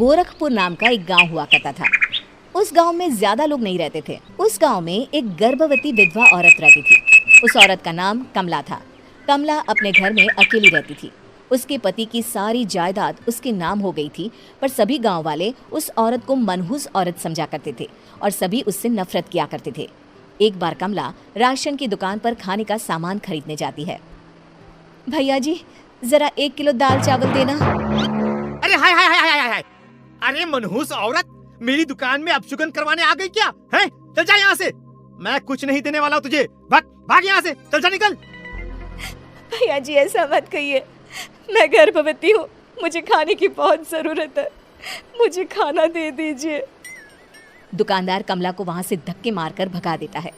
गोरखपुर नाम का एक गांव हुआ करता था। उस गांव में ज्यादा लोग नहीं रहते थे। उस गांव में एक गर्भवती विधवा औरत रहती थी। उस औरत का नाम कमला था। कमला अपने घर में अकेली रहती थी। उसके पति की सारी जायदाद उसके नाम हो गई थी, पर सभी गांव वाले उस औरत को मनहूस औरत समझा करते थे और सभी उससे नफरत किया करते थे। एक बार कमला राशन की दुकान पर खाने का सामान खरीदने जाती है। भैया जी, जरा 1 किलो दाल चावल देना। अरे हाय हाय हाय हाय हाय, अरे मनहूस औरत, मेरी दुकान में अपशुगन करवाने आ गई क्या? है, चल जा यहाँ से, मैं कुछ नहीं देने वाला हूँ तुझे। भाग भाग यहाँ से, चल जा निकल। भैया जी ऐसा मत कहिए, मैं गर्भवती हूँ, मुझे खाने की बहुत जरूरत है, मुझे खाना दे दीजिए। दुकानदार कमला को वहाँ से धक्के मारकर भगा देता है।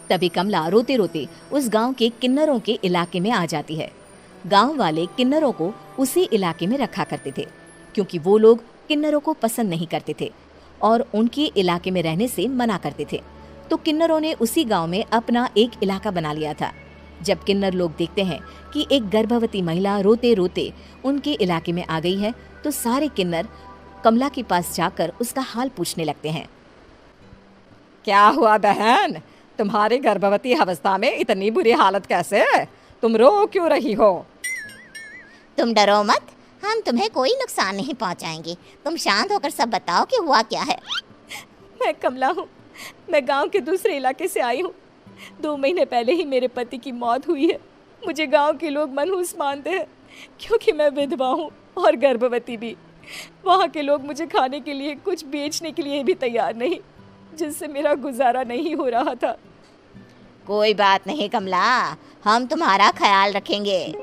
तभी कमला रोते रोते उस गांव के किन्नरों के इलाके में आ जाती है। गांव वाले किन्नरों को उसी इलाके में रखा करते थे, क्योंकि वो लोग किन्नरों को पसंद नहीं करते थे और उनके इलाके में रहने से मना करते थे। तो किन्नरों ने उसी गांव में अपना एक इलाका बना लिया था। जब किन्नर लोग देखते हैं कि एक गर्भवती महिला रोते रोते उनके इलाके में आ गई है, तो सारे किन्नर कमला के पास जाकर उसका हाल पूछने लगते हैं। क्या हुआ बहन, तुम्हारी गर्भवती अवस्था में इतनी बुरी हालत कैसे? तुम रो क्यों रही हो? तुम डरो मत, हम तुम्हें कोई नुकसान नहीं पहुंचाएंगे। तुम शांत होकर सब बताओ कि हुआ क्या है। मैं कमला हूँ, मैं गांव के दूसरे इलाके से आई हूँ। 2 महीने पहले ही मेरे पति की मौत हुई है। मुझे गांव के लोग मनहूस मानते हैं, क्योंकि मैं विधवा हूँ और गर्भवती भी। वहाँ के लोग मुझे खाने के लिए कुछ बेचने के लिए भी तैयार नहीं, जिससे मेरा गुजारा नहीं हो रहा था। कोई बात नहीं कमला, हम तुम्हारा ख्याल रखेंगे।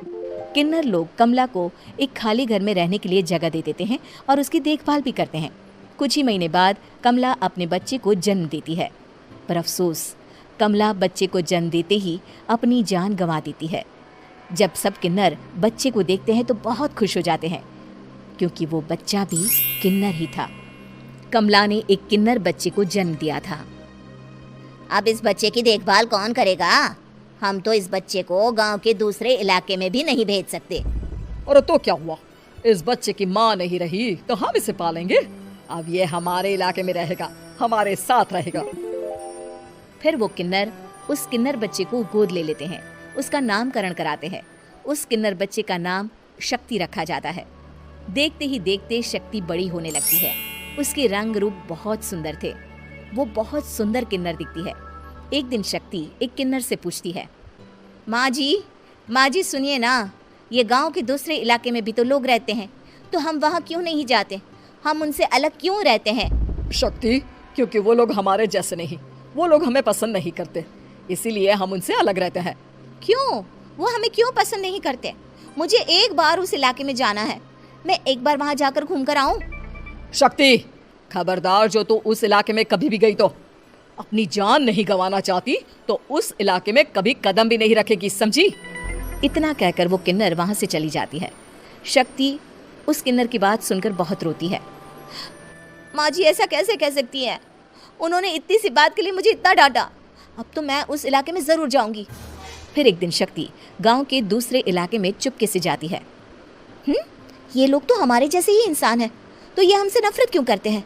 किन्नर लोग कमला को एक खाली घर में रहने के लिए जगह दे देते हैं और उसकी देखभाल भी करते हैं। कुछ ही महीने बाद कमला अपने बच्चे को जन्म देती है, पर अफसोस, कमला बच्चे को जन्म देते ही अपनी जान गंवा देती है। जब सब किन्नर बच्चे को देखते हैं तो बहुत खुश हो जाते हैं, क्योंकि वो बच्चा भी किन्नर ही था। कमला ने एक किन्नर बच्चे को जन्म दिया था। अब इस बच्चे की देखभाल कौन करेगा? हम तो इस बच्चे को गांव के दूसरे इलाके में भी नहीं भेज सकते। और तो क्या हुआ, इस बच्चे की माँ नहीं रही तो हम इसे पालेंगे। अब ये हमारे इलाके में रहेगा, हमारे साथ रहेगा। फिर वो किन्नर उस किन्नर बच्चे को गोद ले लेते हैं, उसका नामकरण कराते हैं। उस किन्नर बच्चे का नाम शक्ति रखा जाता है। देखते ही देखते शक्ति बड़ी होने लगती है। उसके रंग रूप बहुत सुंदर थे। वो बहुत सुंदर किन्नर दिखती है। एक दिन शक्ति एक किन्नर से पूछती है, माँ जी सुनिए ना, ये गांव के दूसरे इलाके में भी तो लोग रहते हैं, तो हम वहाँ क्यों नहीं जाते? हम उनसे अलग क्यों रहते हैं? शक्ति, क्योंकि वो लोग हमारे जैसे नहीं, वो लोग हमें पसंद नहीं करते, इसीलिए हम उनसे अलग रहते हैं। क्यों? वो हमें क्यों पसंद नहीं करते? मुझे एक बार उस इलाके में जाना है, मैं एक बार वहाँ जाकर घूम कर आऊँ। शक्ति, खबरदार, जो तू उस इलाके में कभी भी गई तो अपनी जान नहीं गंवाना चाहती तो उस इलाके में कभी कदम भी नहीं रखेगी, समझी? इतना कहकर वो किन्नर वहाँ से चली जाती है। शक्ति उस किन्नर की बात सुनकर बहुत रोती है। माँ जी ऐसा कैसे कह सकती हैं? उन्होंने इतनी सी बात के लिए मुझे इतना डांटा। अब तो मैं उस इलाके में ज़रूर जाऊंगी। फिर एक दिन शक्ति गांव के दूसरे इलाके में चुपके से जाती है। ये लोग तो हमारे जैसे ही इंसान हैं, तो ये हमसे नफरत क्यों करते हैं?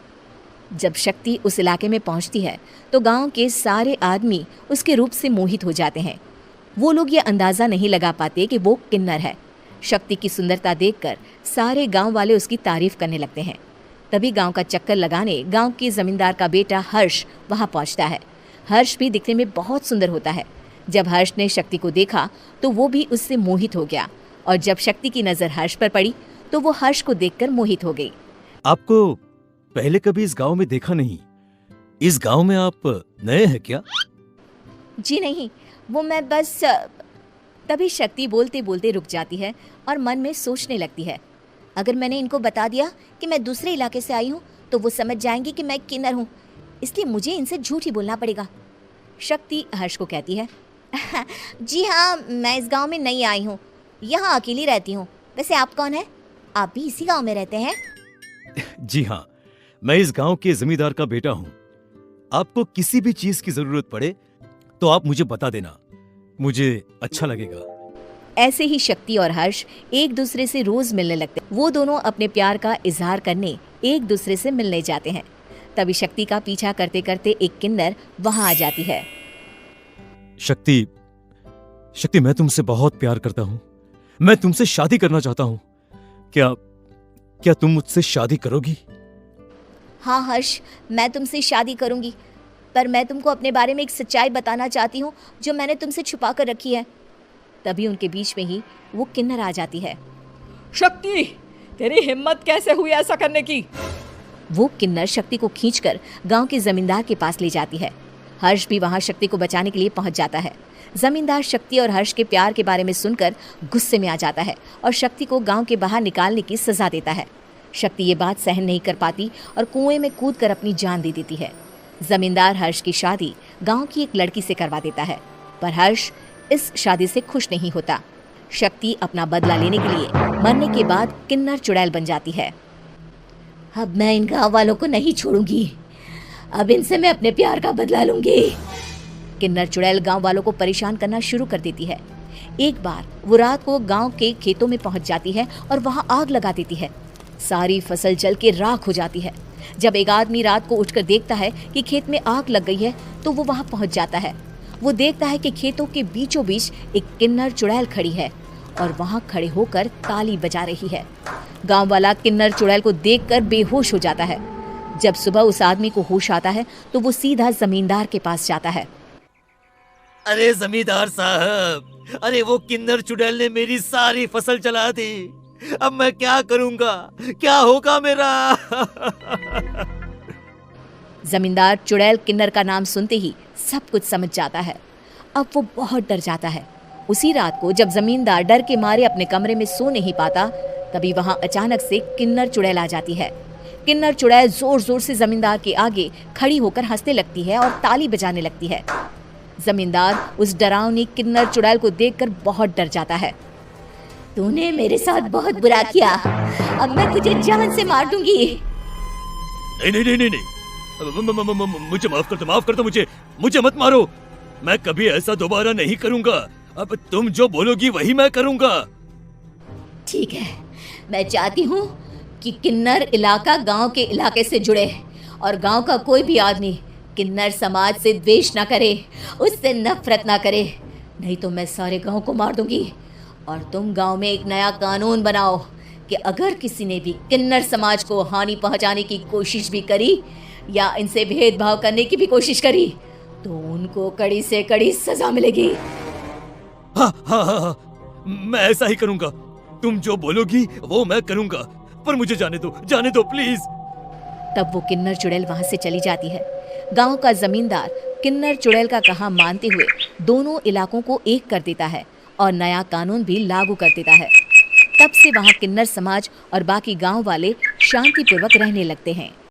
जब शक्ति उस इलाके में पहुंचती है तो गांव के सारे आदमी उसके रूप से मोहित हो जाते हैं। वो लोग ये अंदाज़ा नहीं लगा पाते कि वो किन्नर है। शक्ति की सुंदरता देखकर सारे गांव वाले उसकी तारीफ करने लगते हैं। तभी गांव का चक्कर लगाने गांव के जमींदार का बेटा हर्ष वहां पहुंचता है। हर्ष भी दिखने में बहुत सुंदर होता है। जब हर्ष ने शक्ति को देखा तो वो भी उससे मोहित हो गया, और जब शक्ति की नज़र हर्ष पर पड़ी तो वो हर्ष को देखकर मोहित हो गई। आपको पहले कभी इस गांव में देखा नहीं। इस गांव में आप नए हैं क्या? जी नहीं, वो मैं बस। तभी शक्ति बोलते बोलते रुक जाती है और मन में सोचने लगती है, अगर मैंने इनको बता दिया कि मैं दूसरे इलाके से आई हूँ तो वो समझ जाएंगे कि मैं किन्नर हूँ, इसलिए मुझे इनसे झूठ ही बोलना पड़ेगा। शक्ति हर्ष को कहती है, जी हाँ, मैं इस गांव में नई आई हूँ, यहाँ अकेली रहती हूँ। वैसे आप कौन है? आप भी इसी गांव में रहते हैं? जी हाँ, मैं इस गांव के जमींदार का बेटा हूँ। आपको किसी भी चीज की जरूरत पड़े तो आप मुझे बता देना, मुझे अच्छा लगेगा। ऐसे ही शक्ति और हर्ष एक दूसरे से रोज मिलने लगते। वो दोनों अपने प्यार का इजहार करने एक दूसरे से मिलने जाते हैं। तभी शक्ति का पीछा करते करते एक किन्नर वहां आ जाती है। शक्ति, शक्ति, मैं तुमसे बहुत प्यार करता हूँ। मैं तुमसे शादी करना चाहता हूँ। क्या क्या तुम मुझसे शादी करोगी? हाँ हर्ष, मैं तुमसे शादी करूंगी, पर मैं तुमको अपने बारे में एक सच्चाई बताना चाहती हूँ जो मैंने तुमसे छुपा कर रखी है। तभी उनके बीच में ही वो किन्नर आ जाती है। शक्ति, तेरी हिम्मत कैसे हुई ऐसा करने की? वो किन्नर शक्ति को खींचकर गांव के जमींदार के पास ले जाती है। हर्ष भी वहां शक्ति को बचाने के लिए पहुंच जाता है। जमींदार शक्ति और हर्ष के प्यार के बारे में सुनकर गुस्से में आ जाता है और शक्ति को गांव के बाहर निकालने की सजा देता है। शक्ति ये बात सहन नहीं कर पाती और कुएं में कूदकर अपनी जान दे देती है। जमींदार हर्ष की शादी गांव की एक लड़की से करवा देता है, पर हर्ष इस शादी से खुश नहीं होता। शक्ति अपना बदला लेने के लिए मरने के बाद किन्नर चुड़ैल बन जाती है। अब मैं इन गांव वालों को नहीं छोड़ूंगी, अब इनसे मैं अपने प्यार का बदला लूंगी। किन्नर चुड़ैल गांव वालों को परेशान करना शुरू कर देती है। एक बार वो रात को गांव के खेतों में पहुंच जाती है और वहां आग लगा देती है। सारी फसल जल के राख हो जाती है। जब एक आदमी रात को उठकर देखता है कि खेत में आग लग गई है तो वो वहां पहुंच जाता है। वो देखता है कि खेतों के बीचों बीच एक किन्नर चुड़ैल खड़ी है और वहां खड़े होकर ताली बजा रही है। गांव वाला किन्नर चुड़ैल को देखकर बेहोश हो जाता है। जब सुबह उस आदमी को होश आता है तो वो सीधा जमींदार के पास जाता है। अरे जमींदार साहब, अरे वो किन्नर चुड़ैल ने मेरी सारी फसल जला दी। अब मैं क्या करूंगा, क्या होगा मेरा? जमींदार चुड़ैल किन्नर का नाम सुनते ही सब कुछ समझ जाता है। अब वो बहुत डर जाता है। उसी रात को जब जमींदार डर के मारे अपने कमरे में सो नहीं पाता, तभी वहां अचानक से किन्नर चुड़ैल आ जाती है। किन्नर चुड़ैल जोर जोर से जमींदार के आगे खड़ी होकर हंसने लगती है और ताली बजाने लगती है। जमींदार उस डरावनी किन्नर चुड़ैल को देखकर बहुत डर जाता है। तूने मेरे साथ बहुत बुरा किया, अब मैं तुझे जान से मार दूंगी। नहीं नहीं नहीं नहीं नहीं, मुझे माफ कर दो, मुझे मत मारो। मैं कभी ऐसा दोबारा नहीं करूंगा। अब तुम जो बोलोगी वही मैं करूंगा। ठीक है, मैं चाहती हूँ कि किन्नर इलाका गांव के इलाके से जुड़े और गांव का कोई भी आदमी किन्नर समाज से द्वेष ना करे, उससे नफरत ना करे, नहीं तो मैं सारे गांव को मार दूंगी। और तुम गांव में एक नया कानून बनाओ कि अगर किसी ने भी किन्नर समाज को हानि पहुंचाने की कोशिश भी करी या इनसे भेदभाव करने की भी कोशिश करी तो उनको कड़ी से कड़ी सजा मिलेगी। हाँ हाँ हाँ हाँ, मैं ऐसा ही करूंगा। तुम जो बोलोगी वो मैं करूंगा, पर मुझे जाने दो प्लीज। तब वो किन्नर चुड़ैल वहां से चली जाती है। गांव का जमींदार किन्नर चुड़ैल का कहा मानते हुए दोनों इलाकों को एक कर देता है और नया कानून भी लागू कर देता है। तब से वहां किन्नर समाज और बाकी गांव वाले शांतिपूर्वक रहने लगते हैं।